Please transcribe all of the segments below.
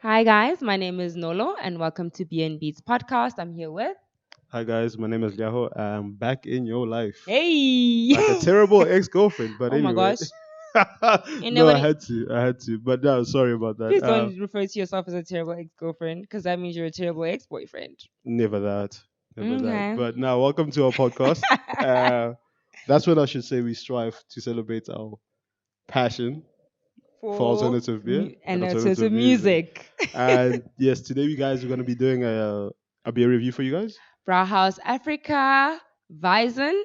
Hi guys, my name is Nolo and welcome to BNB's podcast. I'm here with Hi guys, my name is Liaho. I'm back in your life. Hey. Like a terrible ex-girlfriend, but Oh my anyway. gosh. And No, I nobody had to. I had to. But no, sorry about that. please don't refer to yourself as a terrible ex-girlfriend because that means you're a terrible ex-boyfriend. Never that. Never that. Okay. But now welcome to our podcast. Uh that's when I should say we strive to celebrate our passion for For alternative beer and and alternative alternative music. music. And yes, today we guys are gonna be doing a beer review for you guys. Brauhaus Afrika Weizen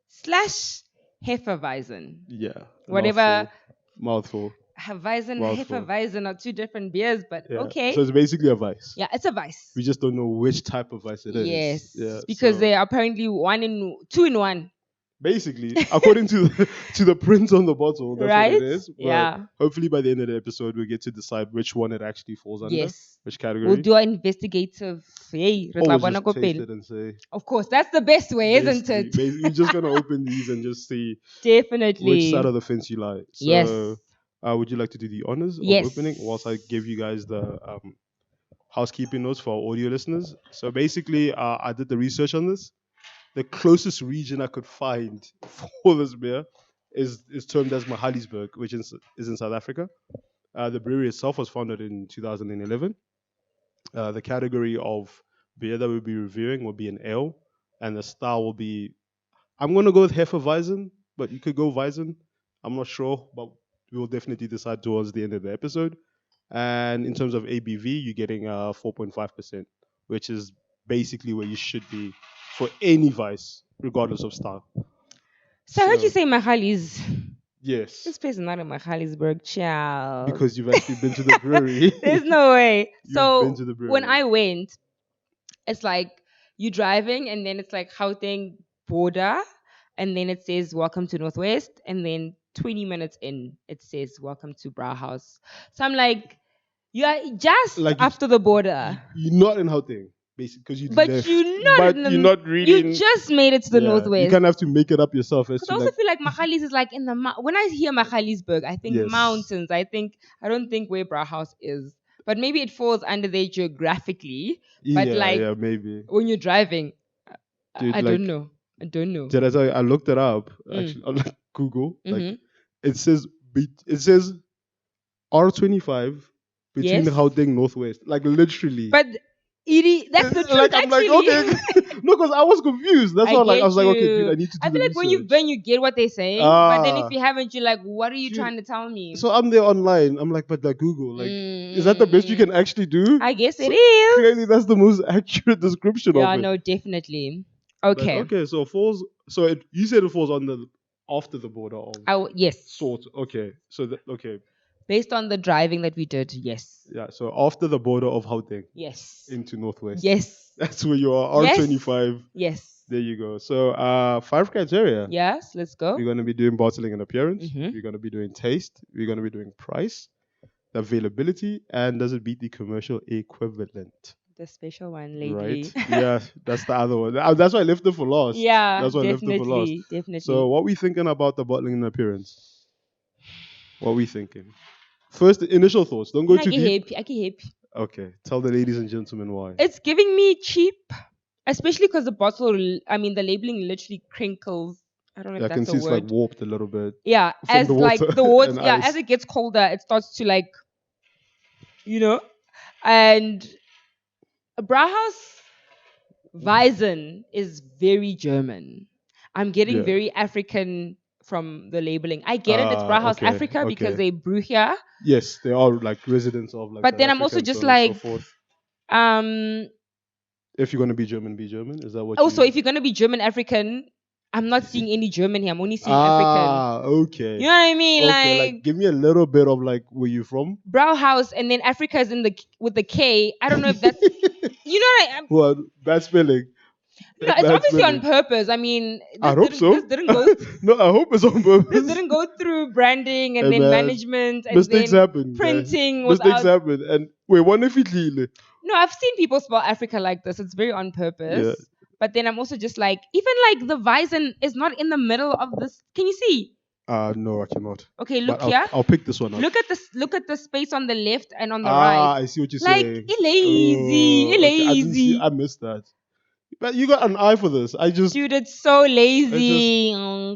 slash Hefeweizen. Yeah. Whatever. Mouthful. Weizen, Mouthful. Hefeweizen are two different beers, but Yeah. okay. So it's basically a vice. Yeah, it's a vice. We just don't know which type of vice it is. Yes, Yeah. because So they are apparently two in one, basically, according to to the print on the bottle, that's what right? it is. But Yeah. hopefully by the end of the episode we'll get to decide which one it actually falls under. Yes. Which We'll category. do an investigative. Hey, re tla Always bona just ko taste pele. it and say. Of course, that's the best way, isn't Basically, it? we're just gonna open these and just see Definitely. which side of the fence you like. So, Yes. would you like to do the honors of Yes. opening whilst I give you guys the housekeeping notes for our audio listeners? So basically, I did the research on this. The closest region I could find for this beer is termed as Johannesburg, which is in South Africa. The brewery itself was founded in 2011. The category of beer that we'll be reviewing will be an ale, and the style will be. I'm gonna go with Hefeweizen, but you could go Weizen. I'm not sure, but we will definitely decide towards the end of the episode. And in terms of ABV, you're getting 4.5%, which is basically where you should be for any vice, regardless of style. So I heard you say Mahalis. Yes, This place is not in Mahalisburg, child. because you've actually been to the brewery. There's no way. You've So been to the brewery. when I went, it's like you driving and then it's like Gauteng border and then it says welcome to Northwest and then 20 minutes in it says welcome to Brauhaus. So I'm like, you are just Like after the border. You're not in Gauteng, basically, because you But left. you're not But in the, you're not really. you just made it to the You Northwest. kind of have to make it up yourself. As Because to I also like, feel like Mahalis is like in the when I hear Mahalisburg, I think Yes. mountains. I don't think where Brauhaus is, but maybe it falls under there geographically. But yeah, maybe. when you're driving, Dude, I like, don't know. I don't know. Did I tell you? I looked it up Mm. actually on like Google. Like Mhm. it says R25 between Yes. Gauteng Northwest, like literally. But that's the truth. like I'm actually. like okay, no, because I was confused. That's why I was like, okay, dude, I need to do I the feel like when research. you've been, you get what they're saying. But then Ah. if you haven't, you're like, what are you Dude, trying to tell me? So I'm there online. I'm like, but like Google, like, is that the best you can actually do? I guess So it is. Clearly, that's the most accurate description Yeah, of it. no, definitely. But, Okay. okay, so it falls. So you said it falls on the after the border of Yes. sort. Okay, so okay, Based on the driving that we did, yes. yeah. So after the border of Gauteng Yes. into Northwest. Yes. That's where you are. Yes. R25. Yes. There you go. So 5 criteria. Yes, let's go. We're gonna be doing bottling and appearance. Mhm. We're gonna be doing taste. We're gonna be doing price, availability, and does it beat the commercial equivalent? The special one lately. Right? Yeah, that's the other one. That's why I left it for last. Yeah, That's why I left it for last. definitely. So what we thinking about the bottling and appearance? What we thinking? First, initial thoughts. Don't go I too get deep. happy. I get happy. Okay, tell the ladies and gentlemen why. It's giving me cheap, especially because the bottle, the labeling literally crinkles. I don't know if I can that's see a it's word. like warped a little bit. Yeah, from as the like water the water, and yeah, ice. as it gets colder, it starts to like, and Brauhaus Weizen is very German. I'm getting Yeah. very African from the labeling. I get it. It's Brauhaus Okay, Afrika because okay. they brew here. Yes, they are like residents of like. But South then I'm Africa also and just so on and so like, forth. um, If you're gonna be German, be German. Is that what? also, you... if you're going to be German African, I'm not seeing any German here. I'm only seeing African. Okay. You know what I mean? Okay, Like give me a little bit of like where you from. Brauhaus and then Africa is with the K. I don't know if that's, you know what What bad spelling? no, it's Bad obviously on spelling. purpose. I mean, I hope so. This didn't go. No, I hope it's on This purpose. didn't go through branding and Hey, then man, management and Mistakes then happen. man. printing Mistakes without. happen. And wait, one if it lile. No, I've seen people spell Africa like this. It's very on purpose. Yeah. But then I'm also just like, even like the Weizen is not in the middle of this. Can you see? No, I cannot. Okay, But look here. I'll pick this one up. Look at this. Look at the space on the left and on the right. Ah, I see what you're Like saying. lazy, Oh, okay. I didn't see. lazy. I missed that. But you got an eye for this. Dude, it's so I just lazy.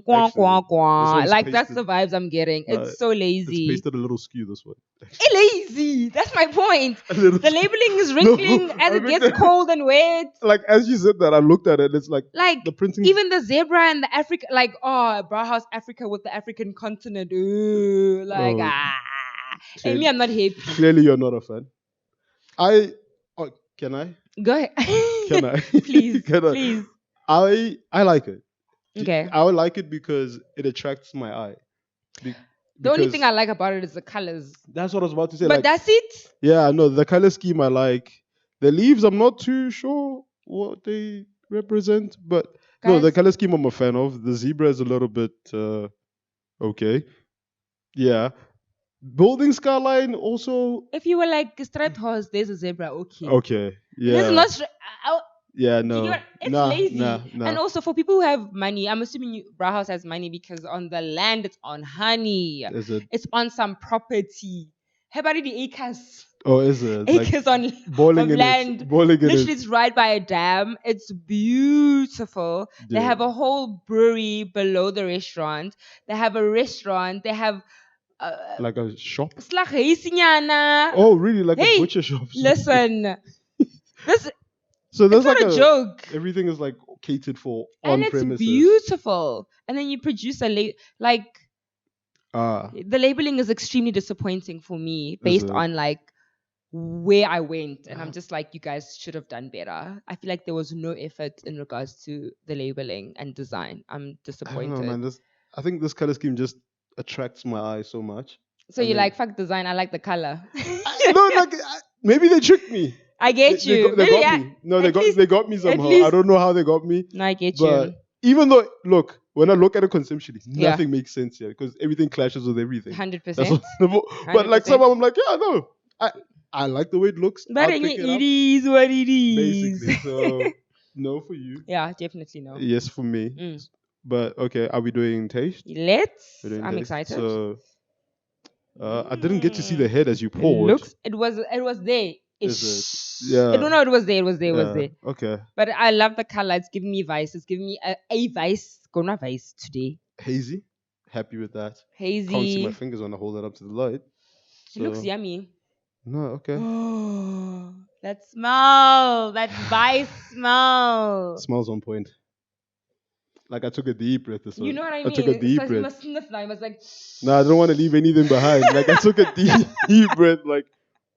Quah, actually, quah, this quah. one's Like that's pasted. the vibes I'm getting. Uh, It's so it's lazy. pasted a little skew. This one. Lazy. That's my point. A little The skew. labeling is No, wrinkling as I it mean, gets cold and wet. like as you said that, I looked at it. It's like Like the printing's even the zebra and the Africa, like Brauhaus Africa with the African continent. Ooh, like oh, And me, I'm not happy. clearly you're not a fan. I oh, can I? Go ahead. Can I? Please, Can I? please. I like it. Okay. I would like it because it attracts my eye. Be- The only because thing I like about it is the colors. that's what I was about to say. But Like, that's it. yeah, no, the color scheme I like. The leaves, I'm not too sure what they represent, but no, the Guys, color scheme I'm a fan of. The zebra is a little bit okay. Yeah, building skyline also if you were like a striped horse, there's a zebra. Okay. okay. This is Yeah, not. yeah, Do you no, get it's nah, lazy. nah, And nah. also for people who have money, I'm assuming Brauhaus has money because on the land it's on honey. Is it? It's on some property. How about the acres? Oh, is it like Acres on bowling of in it? land. Bowling in Literally it. it's right by a dam. It's beautiful. They Yeah. have a whole brewery below the restaurant. They have a restaurant. They have Like a shop? slag huisinyana. Oh, really? Like a Hey, butcher shop? listen. This So it's there's like not a a joke. everything is like catered for And on it's premises. beautiful. And then you produce like Ah, the labeling is extremely disappointing for me is based it? on like where I went, and I'm Ah, just like, you guys should have done better. I feel like there was no effort in regards to the labeling and design. I'm I don't know, man. disappointed. I think this color scheme just attracts my eye so much. So And you then like fuck design? I like the color. no, like maybe they tricked me. I get you. They Maybe got me. No, at least they got me at somehow. I least. don't know how they got me, No, I get but you. even though look, when I look at it conceptually, Yeah, nothing makes sense here because everything clashes with everything. hundred That's percent, what. But hundred like percent. somehow I'm like, yeah, no, I like the way it looks. But I'd it pick it up is what it is. basically. So no for you, Yeah, definitely no. yes for me. Mm. But okay, are we doing taste? Let's. We're doing I'm taste. excited. So I didn't get to see the head as you It poured. looks. It was there. Is it? I don't Yeah. know. It was there. It was there. It was Yeah. there. Okay. But I love the color. It's giving me vice. It's giving me a vice. Gonna vice today. Hazy. Happy with that. Can't see my Hazy. fingers when I hold it up to the light. It looks So yummy. no, okay. Oh, that smell. That vice smell. Smells on point. Like I took a deep breath. This You one. know what I I took mean? a It's deep like you breath. must sniff now. You must like. Nah, I don't want to leave anything behind. Like I took a deep breath. Like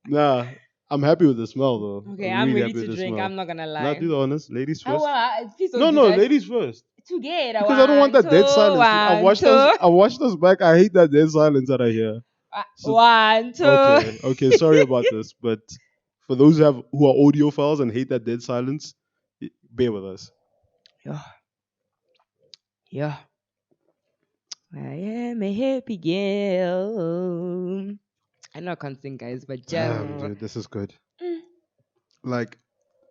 nah, I'm happy with the smell though. Okay, I'm I'm really ready happy to with the drink. smell. I'm not gonna Nah, lie. do the honors. Ladies Oh, first. please don't No, do no, that. ladies first. Together. Because I don't want that dead silence. One, two. I watched us back. I hate that dead silence that I hear. So One, two. okay. Sorry about this, but for those who are audiophiles and hate that dead silence, bear with us. Yeah, yeah. I am a happy girl. I know I can't sing, guys, but Damn, just. dude, this is good. Like,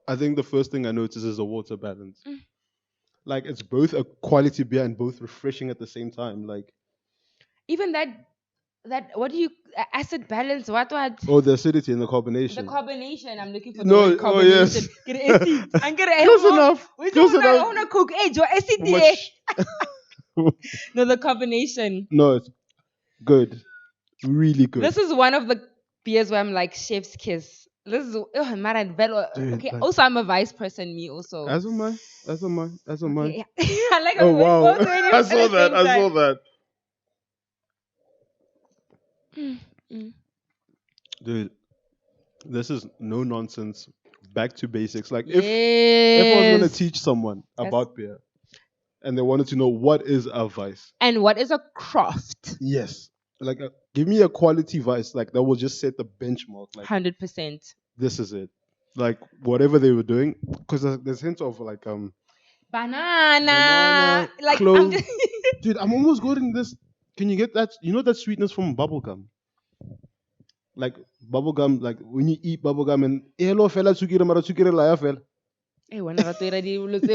I think the first thing I notice is the water balance. Like, it's both a quality beer and both refreshing at the same time. Like, Even that what do you acid balance? What? oh, the acidity and the The carbonation. carbonation. I'm looking for the No, word oh yes, carbonation. Get an acid. I'm gonna close enough. Close I enough. wanna cook. Hey, your acid How there. much? No, the carbonation. No, it's good. Really good. This is one of the beers where I'm like chef's kiss. This is man, Dude, okay. like, Also, I'm a vice person. Me also. as am I. As am I. As am I. Okay. I like Oh how we wow! both doing it I at saw the that. same I time. saw that. Mm. Dude, this is no nonsense. Back to basics. Like if I was gonna Yes. teach someone Yes. about beer and they wanted to know what is a vice, And what is a craft? yes, like give me a quality vice like that will just set the benchmark. Like 100%. this is it. Like whatever they were doing, because there's hints of like Banana. Like I'm clove. just Dude, I'm almost getting this. Can you get that? You know that sweetness from bubblegum? Like bubblegum, like when you eat bubblegum and hello fella tsukire mara tsukire la ya fela. Hey, when I say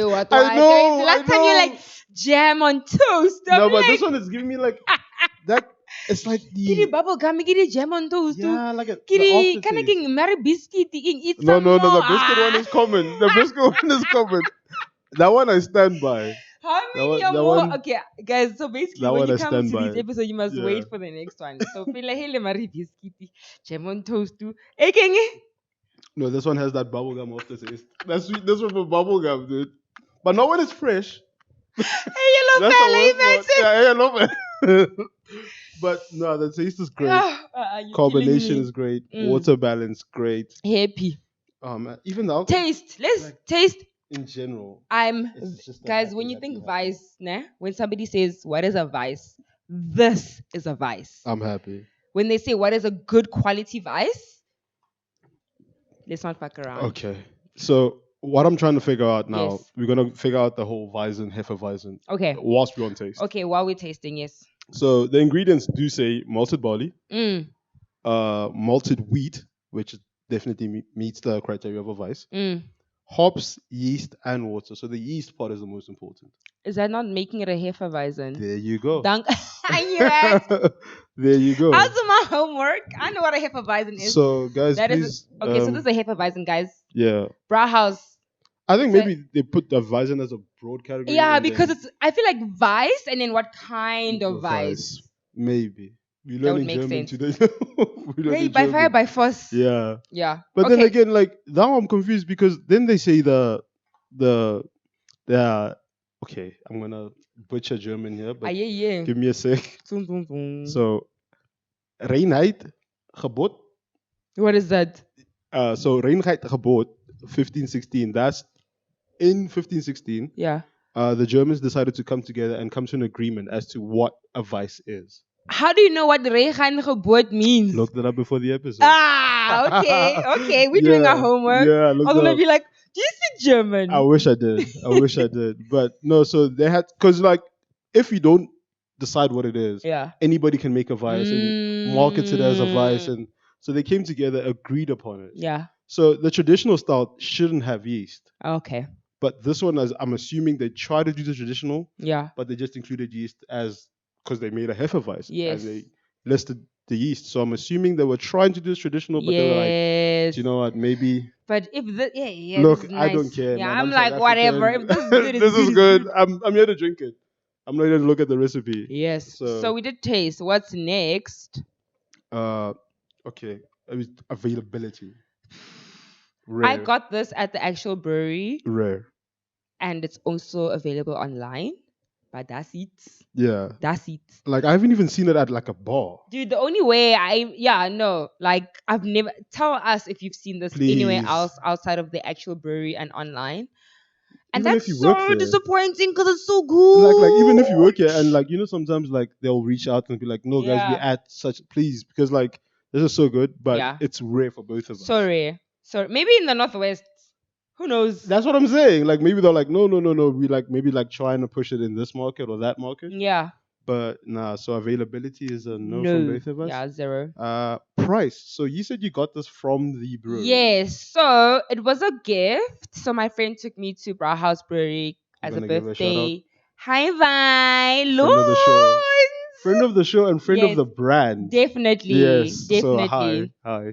what? I Why? The know, I last time you're like know. jam on toast. I'm No, but this like, one is giving me like that. It's like kitty the bubble gum, kitty jam on toast too. yeah, like the Kitty, kind of aftertaste. getting marry biscuit, eat No, some no, no. more. The biscuit one is common. The biscuit one is common. That one I stand by. How That many one, are that more? one, Okay, guys. So basically, that when one you I come stand to this by. episode, you must Yeah. wait for the next one. So feel like hey, marry biscuit, jam on toast too. Hey, King. No, this one has that bubblegum aftertaste. That's sweet. This one for bubblegum, dude. But not when it's fresh. Hey, yellow That's the fella, worst part. imagine. Yeah, yeah, no, but no, the taste is great. You're killing Combination me. is great. Mm. Water balance great. Happy. Even the alcohol, Taste. Let's like taste. in general, I'm it's just a guys. happy, When you happy, think happy. vice, nah, when somebody says what is a vice, this is a vice. I'm happy. When they say what is a good quality vice, let's not fuck around. Okay. So what I'm trying to figure out now, Yes. we're gonna figure out the whole Weizen, Hefeweizen, Okay. whilst we're on taste. Okay. While we're tasting, yes. So the ingredients do say malted barley, Mm. malted wheat, which definitely meets the criteria of a vice, Mm. hops, yeast, and water. So the yeast part is the most important. Is that not making it a Hefeweizen? There you go. Dunk. I knew it. There you go. I'll do my homework. I know what a Hefeweizen is. So guys, That is please. okay. So this is a Hefeweizen, guys. Yeah. Brauhaus. I think So- maybe they put the Weizen as a broad category. Yeah, and because then it's. I feel like vice, and then what kind of vice? Maybe. We're That would learning make German sense. today. We're Hey, learning by fire, German. by force. Yeah. Yeah. But okay. then again, like now I'm confused because then they say the okay, I'm gonna butcher German here, but Yeah. give me a sec. Zoom, zoom, zoom. So Reinheit Gebot. What is that? So Reinheit Gebot 1516. That's in 1516. Yeah. The Germans decided to come together and come to an agreement as to what a vice is. How do you know what Rehan Gebot means? Looked it up before the episode. Okay. Okay. We're doing our homework. Yeah, I'm looked gonna it up. be like, do you speak German? I wish I did. But no, so they had, because like, if you don't decide what it is, Yeah. anybody can make a vice and market it as a vice. And so they came together, agreed upon it. Yeah. So the traditional style shouldn't have yeast. Okay. But this one, I'm assuming they tried to do the traditional, Yeah. but they just included yeast as, because they made a Hefeweizen. Yes. And they listed the yeast. So I'm assuming they were trying to do this traditional, but they were like, do you know what, maybe. But if the yeah, Look, this is I nice. don't care. Yeah, Man. I'm South like whatever. If African. this is good, it's This good, is it's good. I'm here to drink it. I'm not here to look at the recipe. Yes. So- So we did taste. What's next? Okay. It was availability. I Rare. got this at the actual brewery, Rare. and it's also available online by doccie. Yeah. Doccie. Like I haven't even seen it at like a bar. Dude, the only way like I've never tell us if you've seen this anywhere Please. else outside of the actual brewery and online. And Even that's if you work so there. disappointing because it's so good. Like even if you work here and like sometimes like they'll reach out and be like, no guys, we Yeah. at such, please, because like this is so good, but Yeah. it's rare for both of us. So rare. So maybe in the Northwest. Who knows? That's what I'm saying. Like maybe they're like, no. We like maybe like trying to push it in this market or that market. Yeah. But nah, so availability is a no from both of us. Yeah, zero. Price. So you said you got this from the brewery. Yes. So it was a gift. So my friend took me to Brauhaus Brewery as a Gonna give her a shout out. birthday. Hi, Vi. Friend of the show. Lawrence. Friend of the show and friend Yes. of the brand. Definitely. Yes. Definitely. So hi.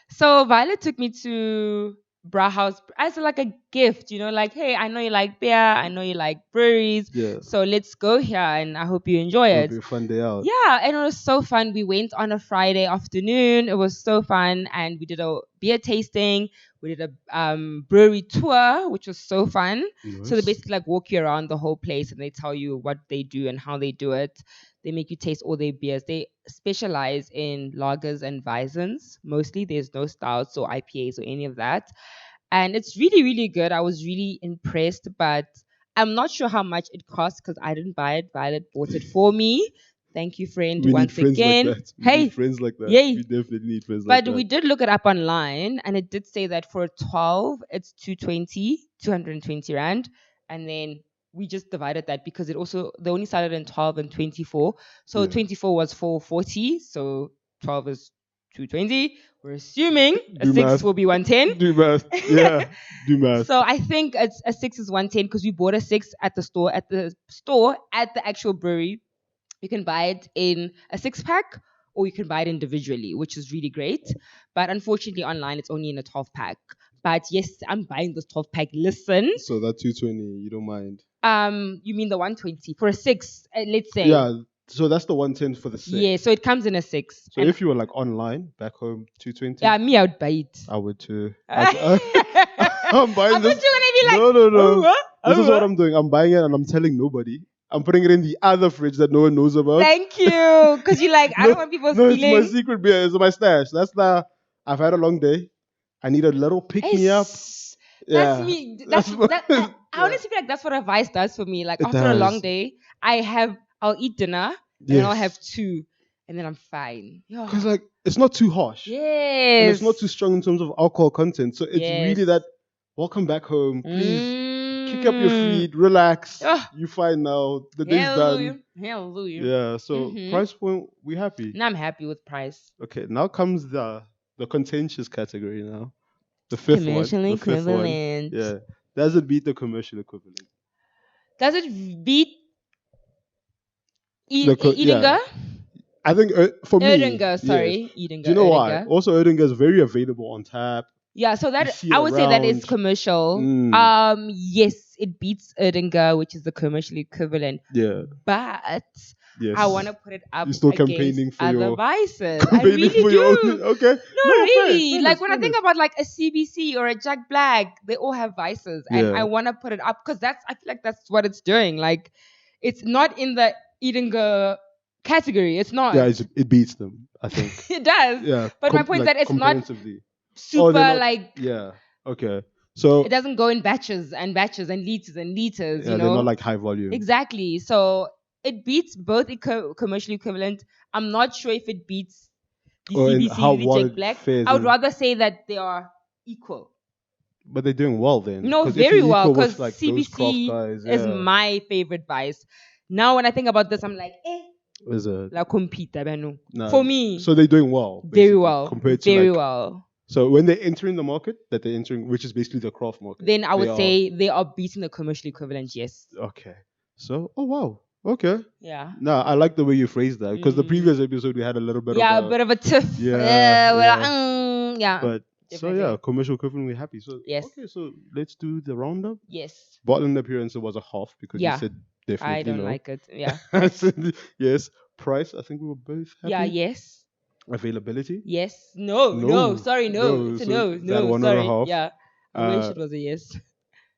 So Violet took me to Brauhaus as like a gift, like, hey, I know you like beer, I know you like breweries, Yeah. so let's go here and I hope you enjoy It'll it. be a fun day out. Yeah, and it was so fun. We went on a Friday afternoon. It was so fun, and we did a beer tasting. We did a brewery tour, which was so fun. Nice. So they basically like walk you around the whole place, and they tell you what they do and how they do it. They make you taste all their beers. They specialize in lagers and Weizens. Mostly, there's no stouts or IPAs or any of that. And it's really, really good. I was really impressed, but I'm not sure how much it costs because I didn't buy it. Violet bought it for me. Thank you, friend, we need once friends again. like that. We Hey, need friends like that. yay. We definitely need friends like but that. we did look it up online, and it did say that for a 12, it's 220 Rand. And then we just divided that because they only started in 12 and 24. So Yeah. 24 was 440, so 12 is 220. We're assuming a Do 6 math. will be 110. Do math. Yeah. Do math. So I think it's a 6 is 110 because we bought a 6 at the store, at the actual brewery. You can buy it in a 6 pack or you can buy it individually, which is really great. But unfortunately, online it's only in a 12 pack. But yes, I'm buying this 12 pack. Listen, So that 220, you don't mind. you mean the 120 for a 6? Let's say. Yeah. So that's the 110 for the 6. Yeah, so it comes in a 6. So And if you were like online back home, 220, yeah, me, I would buy it. I would too. I I'm buying thought this. you were gonna be like, No, no, no. "Oh, This is oh, what I'm doing. I'm buying it and I'm telling nobody. I'm putting it in the other fridge that no one knows about. Thank you, because you're like, I No, don't want people no, it's my stealing. secret beer. It's my stash. I've had a long day. I need a little pick me up. That's Yeah. me. what- I yeah. honestly feel like that's what advice does for me. Like It after a long does. day, I'll eat dinner and then I'll have Yes. 2, and then I'm fine. Yeah. Because like it's not too harsh. And Yes. it's not too strong in terms of alcohol content. So it's really Yes. that welcome back home. Please kick up your Mm. feet, relax. Oh. You fine now. The day's Hallelujah. done. Hallelujah. Yeah. So Mhm. price point, we happy. Now I'm happy with price. Okay, now comes the contentious category now. The fifth one. Commercial The fifth one. equivalent. Yeah. Does it beat the commercial equivalent? Does it beat Yeah. Edinga? I think for me. Erdinger, yes. sorry. Edinga. Do you know why? Erdinger. Also, Erdinger is very available on tap. Yeah, so You that see it I would say that is around. commercial. Mm. Yes, it beats Erdinger, which is the commercial equivalent. Yeah. But Yes. I want to put it up You're still against campaigning for other your vices. I campaigning really for your do. own. Okay. No, really. fairness, Like when I think fairness. about like a CBC or a Jack Black, they all have vices, and Yeah. I want to put it up because I feel like that's what it's doing. Like, it's not in the Edinga category. It's not. Yeah, it beats them. I think. It does. Yeah. But my point is that it's not comparatively. super they're not- like. Yeah. Okay. So It doesn't go in batches and batches and liters and liters. yeah, You know. they're not like high volume. Exactly. So it beats both commercially equivalent. I'm not sure if it beats the Or in CBC, how the well Jack it Black. fares I would in- rather say that they are equal. But they're doing well then. No, 'Cause if very you're well, equal with, because like, those craft CBC guys, is yeah. my favorite vice. Now, when I think about this, I'm like, Is it? la compete, Banu. No. For me, So they're doing well. very basically, well, compared to very like, well. So when they're entering the market that they're entering, which is basically the craft market, Then I they would are- say they are beating the commercial equivalent. Yes. okay. So oh wow, okay. Yeah. No, I like the way you phrased that because the Mm. previous episode we had a little bit Yeah, of a bit of a tiff. Yeah, Yeah. but so definitely. yeah, commercial equivalent we're happy. So Yes. okay, so let's do the roundup. Yes. Bottling appearance was a half because Yeah. you said definitely I don't no. like it. Yeah. I said yes. Price, I think we were both happy. Yeah. Yes. Availability. Yes. No. No. Sorry. No. No, It's a so no. that No. 1.5. Sorry. Yeah. I wish Uh, it was a yes.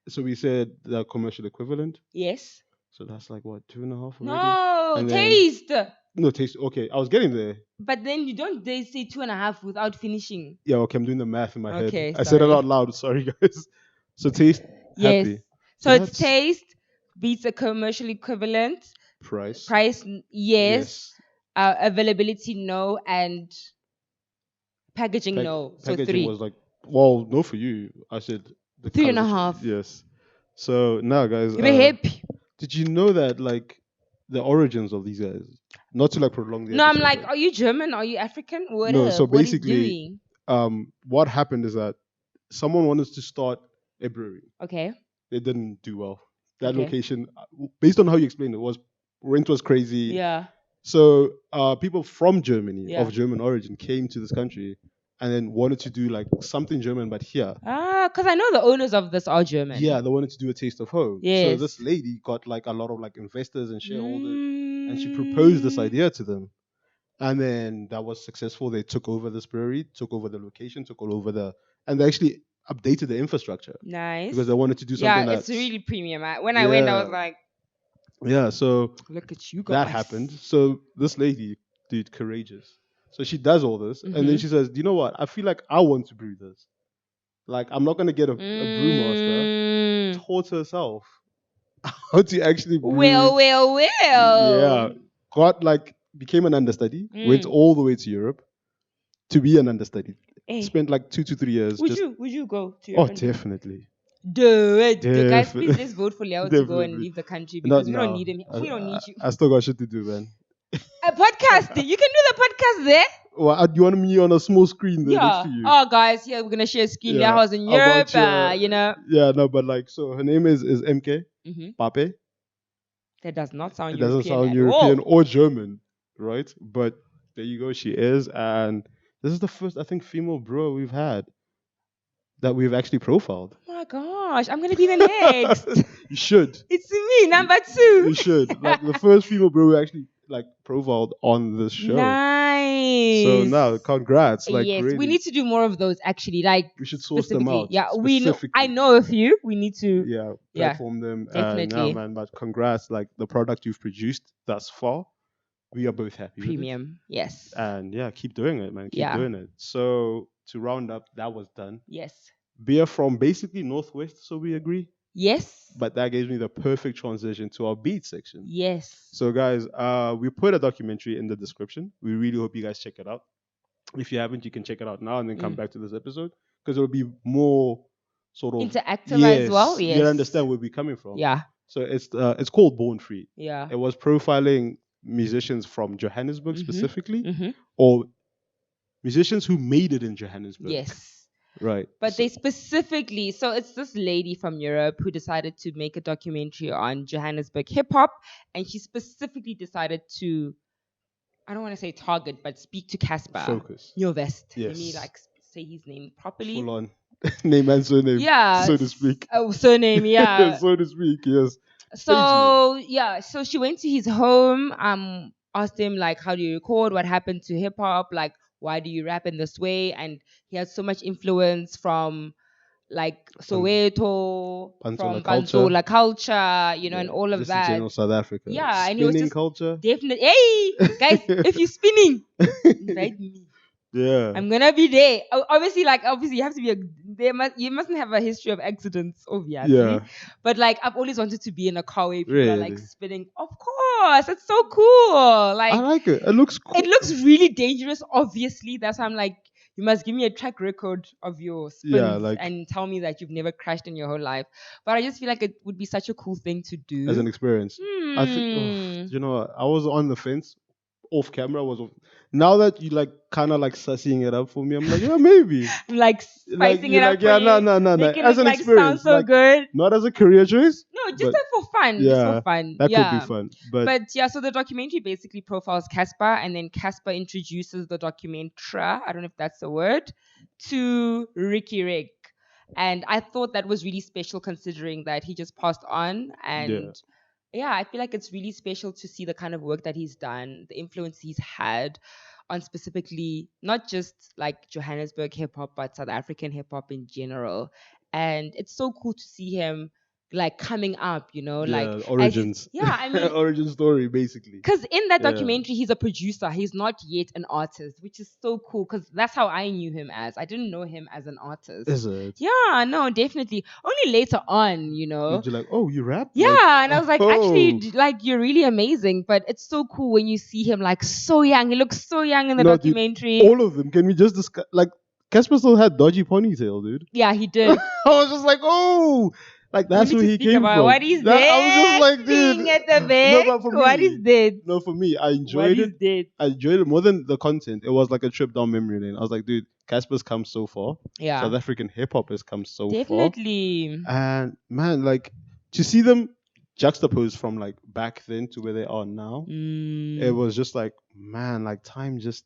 So we said the commercial equivalent. Yes. So that's like what 2.5 already. No. And then- Taste. No taste. Okay, I was getting there. But then you don't they say 2.5 without finishing. Yeah, okay, I'm doing the math in my Okay, head. I said it sorry. out loud. Sorry, guys. So taste. Yes. Happy. So it's that's taste beats a commercial equivalent. price. Price, yes. Availability, no. And packaging, no. So Packaging 3. was like, well, no for you. I said the 3.5. Yes. So now, guys, You're happy. did you know that like the origins of these guys? Not to like prolong the No, I'm episode, like, but, are you German? Are you African? What No, up? so What are you basically- doing? what happened is that someone wanted to start a brewery. Okay. They didn't do well. That Okay. location, based on how you explained it, was rent was crazy. Yeah. So people from Germany, Yeah. of German origin, came to this country and then wanted to do like something German, but here. Because I know the owners of this are German. Yeah, they wanted to do a taste of home. So Yes. this lady got like a lot of like investors and shareholders, and she Mm. proposed this idea to them. And then that was successful. They took over this brewery, took over the location, took all over and they actually updated the infrastructure Nice. because they wanted to do something Yeah, it's that's really premium. When I went, I was Yeah. like, yeah. So look at you guys. that happened. So this lady, dude, courageous. So she does all this, and then Mhm. she says, "Do you know what? I feel like I want to brew this. Like I'm not gonna get a brewmaster." Mm. Taught herself how to actually brew. Well. Yeah, got like became an understudy. Went Mm. all the way to Europe to be an understudy. Hey, Spent like 2 to 3 years. would you go to your Oh, country? definitely. Do it. Guys, Defi- please let's vote for Leo to go and Definitely. leave the country No, because we don't no. need him. We don't need you. I still got shit to do, man. A podcast. You can do the podcast there. Well, you want me on a small screen there next Yeah. to you? Oh, guys, yeah, we're gonna share a screen. Yeah, I Yeah, was in Europe. about your yeah, no, but like, so her name is MK Hmm. Pape. That does not sound It doesn't European sound at European all. or German, right? But there you go, she is, and this is the first, I think, female bro we've had that we've actually profiled. Oh my gosh, I'm gonna be the next. You should. It's me, You, number two. you should. Like the first female bro we actually like profiled on this show. So Nice. now, congrats! Like Yes, we really, need to do more of those actually. Like we should source them specifically. out Yeah, we know. I specifically. know a few. We need to. Yeah, Yeah, platform them, and yeah, definitely. man. But congrats! Like the product you've produced thus far, we are both happy with it. Premium. Yes. And yeah, keep doing it, man. Keep Yeah. doing it. So to round up, that was done. Yes. Beer from basically Northwest, so we agree. Yes. But that gives me the perfect transition to our beat section. Yes. So guys, we put a documentary in the description. We really hope you guys check it out. If you haven't, you can check it out now and then come back to this episode because it'll be more sort of interactive as well. Yes. You'll understand where we're coming from. Yeah. So it's called Born Free. Yeah. It was profiling musicians from Johannesburg specifically, or musicians who made it in Johannesburg. Yes. Right. But they specifically, so it's this lady from Europe who decided to make a documentary on Johannesburg hip hop, and she specifically decided to, I don't want to say target, but speak to Casper. Focus. Nyovest. Yes. Let me say his name properly. Full on name and surname. Yeah. So to speak. Oh, surname, yeah. So to speak, yes. So yeah, so she went to his home, asked him like, how do you record? What happened to hip hop? Like, why do you rap in this way? And he had so much influence from like Soweto, from Bantola culture, you know, and all of just that. General South Africa. Yeah, and he spinning was just culture. Definitely. Hey, guys, if you're spinning, invite me. Yeah, I'm gonna be there. Obviously, you have to be you mustn't have a history of accidents, obviously. Yeah. But like, I've always wanted to be in a car where people are like Really? spinning. Of course, it's so cool. Like, I like it. It looks cool. it looks really dangerous. Obviously, that's why I'm like, you must give me a track record of your spins and tell me that you've never crashed in your whole life. But I just feel like it would be such a cool thing to do as an experience. I think, you know, I was on the fence. Off camera now that you like kind of like sussing it up for me, I'm like, yeah, maybe. Like spicing it up. Yeah, no. As an experience, sound so good. Not as a career choice. No, just for fun. Yeah, just for fun. That could be fun. But yeah, so the documentary basically profiles Casper, and then Casper introduces the documentra, I don't know if that's the word, to Ricky Rick. And I thought that was really special considering that he just passed on. And yeah, I feel like it's really special to see the kind of work that he's done, the influence he's had on specifically not just like Johannesburg hip hop, but South African hip hop in general. And it's so cool to see him like coming up, you know, like origins. I mean, origin story basically. Because in that documentary, he's a producer. He's not yet an artist, which is so cool. Because that's how I knew him as. I didn't know him as an artist. Is it? Yeah, no, definitely. Only later on, you know. You're like, oh, you rap? Yeah, and I was like, actually, like, you're really amazing. But it's so cool when you see him like so young. He looks so young in the documentary. Dude, all of them. Can we just discuss? Like, Casper still had dodgy ponytail, dude. Yeah, he did. I was just like, oh. Like that's where he came from. What is that? I was just like, dude. At the back. No, but for me, what is that? No, for me, I enjoyed it. I enjoyed it more than the content. It was like a trip down memory lane. I was like, dude, Casper's come so far. Yeah. South African hip hop has come so far. Definitely. And man, like to see them juxtaposed from like back then to where they are now, it was just like, man, like time is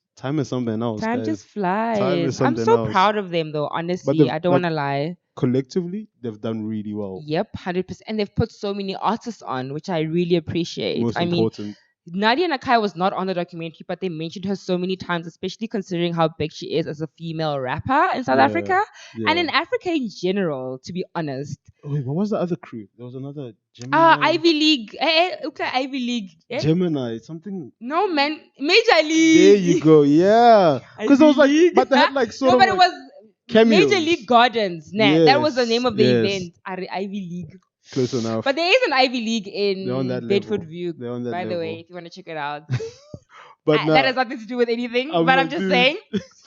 something else. Time just flies. Time is something I'm so else. proud of them though, honestly. I don't want to lie. Collectively, they've done really well. Yep, 100%. And they've put so many artists on, which I really appreciate. Most important. Nadia Nakai was not on the documentary, but they mentioned her so many times, especially considering how big she is as a female rapper in South Africa and in Africa in general, to be honest. Wait, what was the other crew? There was another Gemini. Ivy League. Ivy League. Gemini, something. No, man. Major League. There you go. Yeah. Because I was like, but they had like sort of. No, but it was cameos. Major League Gardens. Nah, that was the name of the event. Ivy League. Close enough. But there is an Ivy League in Bedford level. View, by the way, if you want to check it out. But that has nothing to do with anything. I'm just saying,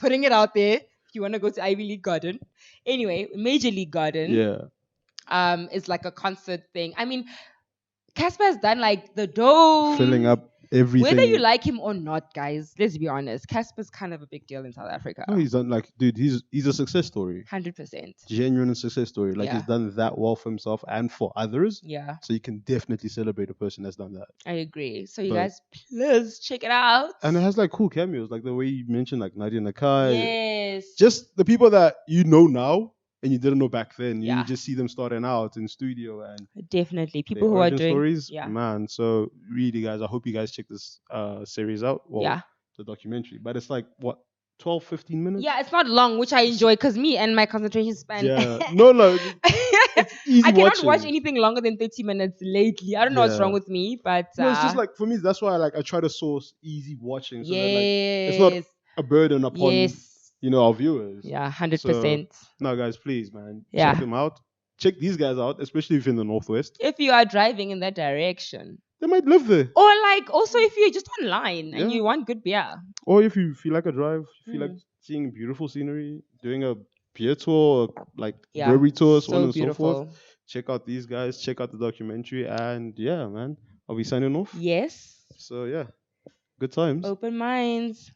putting it out there. If you want to go to Ivy League Garden. Anyway, Major League Garden. Yeah. Is like a concert thing. I mean, Casper has done like the Dome. Filling up Whether you everything. like him or not, guys, let's be honest. Casper's kind of a big deal in South Africa. No, he's done like, dude, he's a success story, 100%. genuine success story. Like he's Yeah. done that well for himself and for others. Yeah. So you can definitely celebrate a person that's done that. I agree. So you But guys, please check it out. and it has like cool cameos, like the way you mentioned, like Nadia Nakai. Yes. Just the people that you know now and you didn't know back then. Yeah. You just see them starting out in studio and Definitely. their People who are origin doing stories. yeah. Man, so really, guys, I hope you guys check this series out. Well, Yeah. the documentary. But it's like what 12, 15 minutes? Yeah, it's not long, which I enjoy because me and my concentration span. Yeah. No. It's easy I cannot watching. watch anything longer than 30 minutes lately. I don't know what's Yeah. wrong with me, but No, it's just like for me, that's why I try to source easy watching so that like it's yes. not a burden upon Yes. our viewers. Yeah, 100%. So no, guys, please, man, Yeah. check them out. Check these guys out, especially if you're in the Northwest. If you are driving in that direction. They might live there. Or like also if you're just online and Yeah. you want good beer. Or if you feel like a drive, you feel like Mm. seeing beautiful scenery, doing a beer tour, or like Yeah, brewery tour, so on so and so forth. beautiful. Check out these guys, check out the documentary, and yeah, man, I'll be signing off. Yes. So yeah, good times. Open minds.